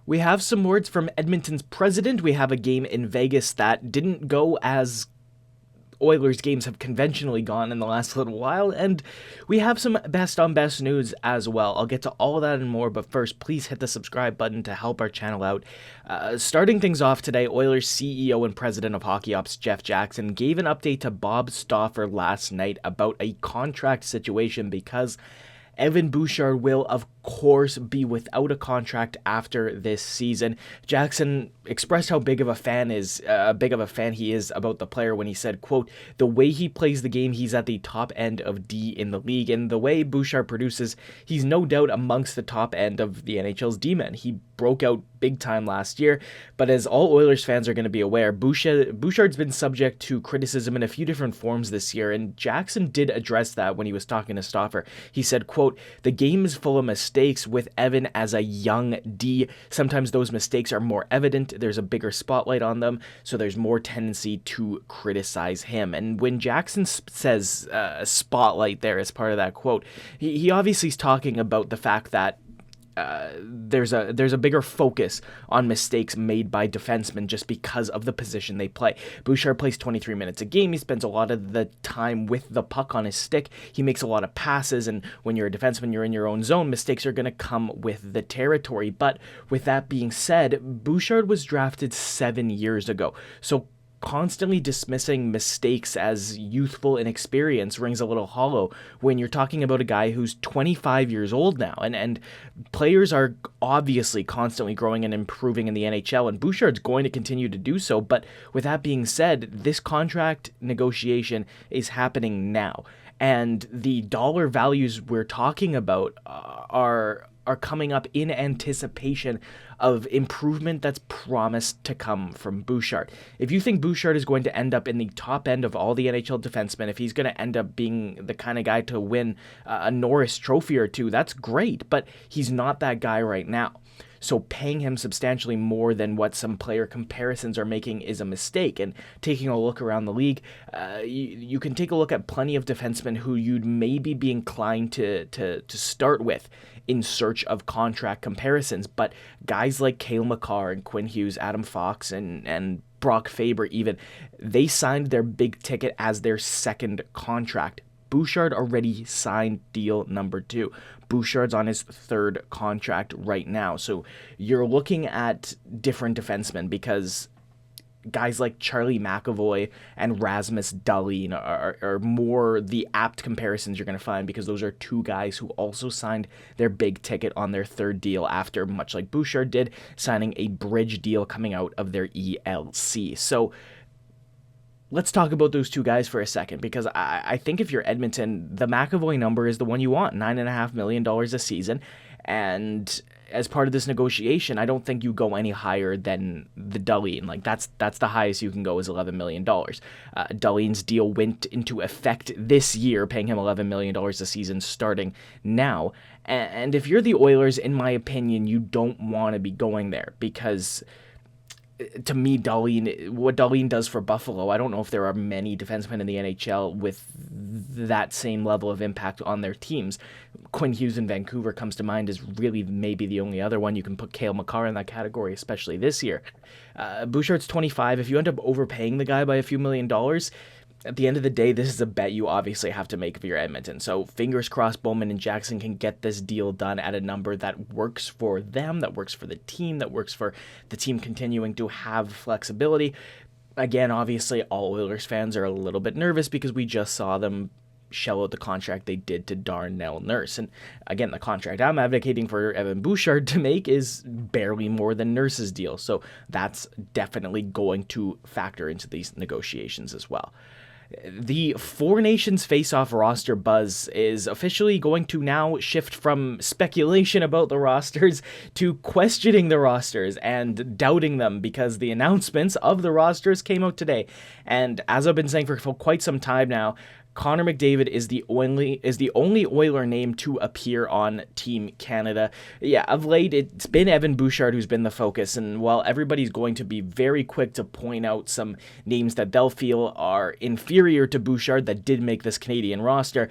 We have some words from Edmonton's president. We have a game in Vegas that didn't go as Oilers games have conventionally gone in the last little while, and we have some best on best news as well. I'll get to all of that and more, but first, please hit the subscribe button to help our channel out. Starting things off today, Oilers CEO and president of Hockey Ops Jeff Jackson gave an update to Bob Stauffer last night about a contract situation because Evan Bouchard will, of course, be without a contract after this season. Jackson expressed how big of a fan he is about the player when he said, quote, "The way he plays the game, he's at the top end of D in the league, and the way Bouchard produces, he's no doubt amongst the top end of the NHL's D-men. He broke out big time last year, but as all Oilers fans are going to be aware, Bouchard's been subject to criticism in a few different forms this year, and Jackson did address that when he was talking to Stauffer. He said, quote, "The game is full of mistakes with Evan as a young D. Sometimes those mistakes are more evident. There's a bigger spotlight on them, so there's more tendency to criticize him." And when Jackson says spotlight there as part of that quote, he obviously is talking about the fact that there's a bigger focus on mistakes made by defensemen just because of the position they play. Bouchard plays 23 minutes a game. He spends a lot of the time with the puck on his stick. He makes a lot of passes, and when you're a defenseman, you're in your own zone. Mistakes are going to come with the territory. But with that being said, Bouchard was drafted 7 years ago. So constantly dismissing mistakes as youthful inexperience rings a little hollow when you're talking about a guy who's 25 years old now, and players are obviously constantly growing and improving in the NHL, and Bouchard's going to continue to do so. But with that being said, this contract negotiation is happening now, and the dollar values we're talking about are coming up in anticipation of improvement that's promised to come from Bouchard. If you think Bouchard is going to end up in the top end of all the NHL defensemen, if he's going to end up being the kind of guy to win a Norris trophy or two, that's great, but he's not that guy right now. So paying him substantially more than what some player comparisons are making is a mistake. And taking a look around the league, you can take a look at plenty of defensemen who you'd maybe be inclined to start with in search of contract comparisons. But guys like Cale Makar and Quinn Hughes, Adam Fox, and Brock Faber even, they signed their big ticket as their second contract. Bouchard already signed deal number 2. Bouchard's on his third contract right now. So you're looking at different defensemen because guys like Charlie McAvoy and Rasmus Dahlin are more the apt comparisons you're going to find, because those are two guys who also signed their big ticket on their third deal after, much like Bouchard did, signing a bridge deal coming out of their ELC. So let's talk about those two guys for a second, because I think if you're Edmonton, the McAvoy number is the one you want, $9.5 million a season. And as part of this negotiation, I don't think you go any higher than the Dahlin. Like, that's the highest you can go is $11 million. Dahlin's deal went into effect this year, paying him $11 million a season starting now. And if you're the Oilers, in my opinion, you don't want to be going there, because to me, what Dahlin does for Buffalo, I don't know if there are many defensemen in the NHL with that same level of impact on their teams. Quinn Hughes in Vancouver comes to mind as really maybe the only other one. You can put Cale Makar in that category, especially this year. Bouchard's 25. If you end up overpaying the guy by a few $1 million, at the end of the day, this is a bet you obviously have to make if you're Edmonton. So fingers crossed Bowman and Jackson can get this deal done at a number that works for them, that works for the team, that works for the team continuing to have flexibility. Again, obviously, all Oilers fans are a little bit nervous because we just saw them shell out the contract they did to Darnell Nurse. And again, the contract I'm advocating for Evan Bouchard to make is barely more than Nurse's deal. So that's definitely going to factor into these negotiations as well. The Four Nations Face-Off roster buzz is officially going to now shift from speculation about the rosters to questioning the rosters and doubting them, because the announcements of the rosters came out today. And as I've been saying for quite some time now, Connor McDavid is the only Oiler name to appear on Team Canada. Yeah, of late it's been Evan Bouchard who's been the focus, and while everybody's going to be very quick to point out some names that they'll feel are inferior to Bouchard that did make this Canadian roster,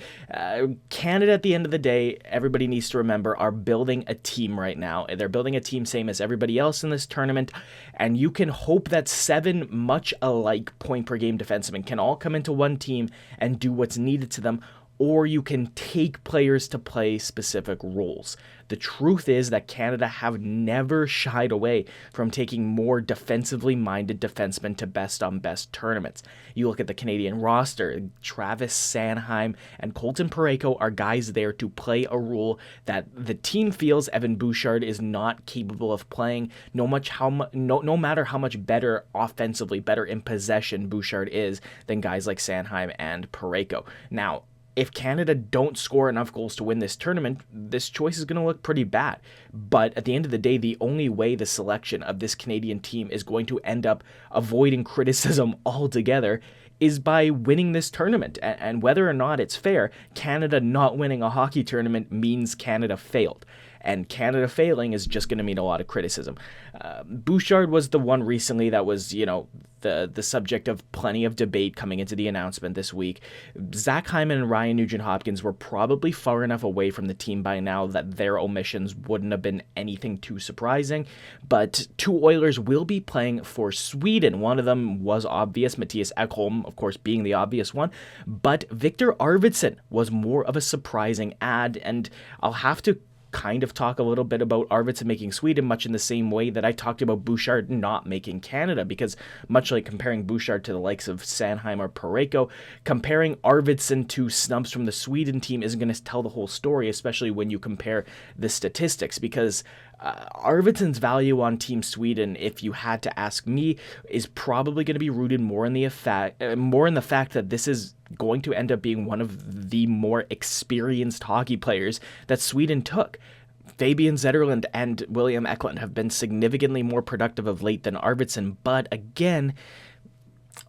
Canada, at the end of the day, everybody needs to remember, are building a team right now. They're building a team same as everybody else in this tournament, and you can hope that 7 much alike point per game defensemen can all come into one team and do what's needed to them, or you can take players to play specific roles. The truth is that Canada have never shied away from taking more defensively minded defensemen to best-on-best tournaments. You look at the Canadian roster, Travis Sanheim and Colton Parayko are guys there to play a role that the team feels Evan Bouchard is not capable of playing, no matter how much better offensively, better in possession Bouchard is than guys like Sanheim and Parayko. Now, if Canada don't score enough goals to win this tournament, this choice is going to look pretty bad. But at the end of the day, the only way the selection of this Canadian team is going to end up avoiding criticism altogether is by winning this tournament. And whether or not it's fair, Canada not winning a hockey tournament means Canada failed. And Canada failing is just going to mean a lot of criticism. Bouchard was the one recently that was, the subject of plenty of debate coming into the announcement this week. Zach Hyman and Ryan Nugent-Hopkins were probably far enough away from the team by now that their omissions wouldn't have been anything too surprising. But 2 Oilers will be playing for Sweden. One of them was obvious, Mattias Ekholm, of course, being the obvious one. But Victor Arvidsson was more of a surprising add, and I'll have to kind of talk a little bit about Arvidsson making Sweden much in the same way that I talked about Bouchard not making Canada, because much like comparing Bouchard to the likes of Sanheim or Parayko, comparing Arvidsson to snubs from the Sweden team isn't going to tell the whole story, especially when you compare the statistics, because Arvidsson's value on Team Sweden, if you had to ask me, is probably going to be rooted more in the fact that this is going to end up being one of the more experienced hockey players that Sweden took. Fabian Zetterlund and William Eklund have been significantly more productive of late than Arvidsson, but again,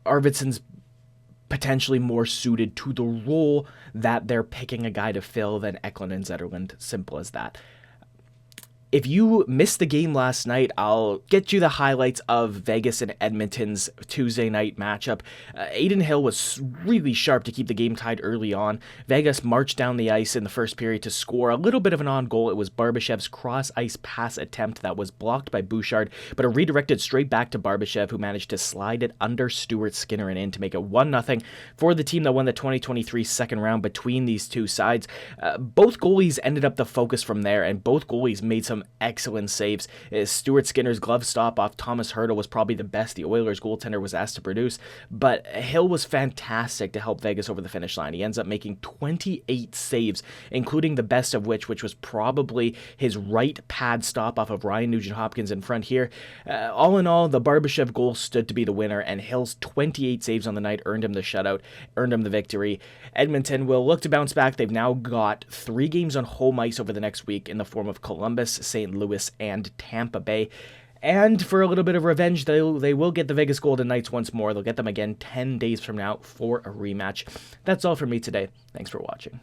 Arvidsson's potentially more suited to the role that they're picking a guy to fill than Eklund and Zetterlund. Simple as that. If you missed the game last night, I'll get you the highlights of Vegas and Edmonton's Tuesday night matchup. Adin Hill was really sharp to keep the game tied early on. Vegas marched down the ice in the first period to score a little bit of an on goal. It was Barbashev's cross-ice pass attempt that was blocked by Bouchard, but it redirected straight back to Barbashev, who managed to slide it under Stuart Skinner and in to make it 1-0 for the team that won the 2023 second round between these two sides. Both goalies ended up the focus from there, and both goalies made some excellent saves. Stuart Skinner's glove stop off Thomas Hertl was probably the best the Oilers goaltender was asked to produce, but Hill was fantastic to help Vegas over the finish line. He ends up making 28 saves, including the best of which was probably his right pad stop off of Ryan Nugent-Hopkins in front here. All in all, the Barbashev goal stood to be the winner, and Hill's 28 saves on the night earned him the shutout, earned him the victory. Edmonton will look to bounce back. They've now got 3 games on home ice over the next week in the form of Columbus, St. Louis, and Tampa Bay. And for a little bit of revenge, they will get the Vegas Golden Knights once more. They'll get them again 10 days from now for a rematch. That's all for me today. Thanks for watching.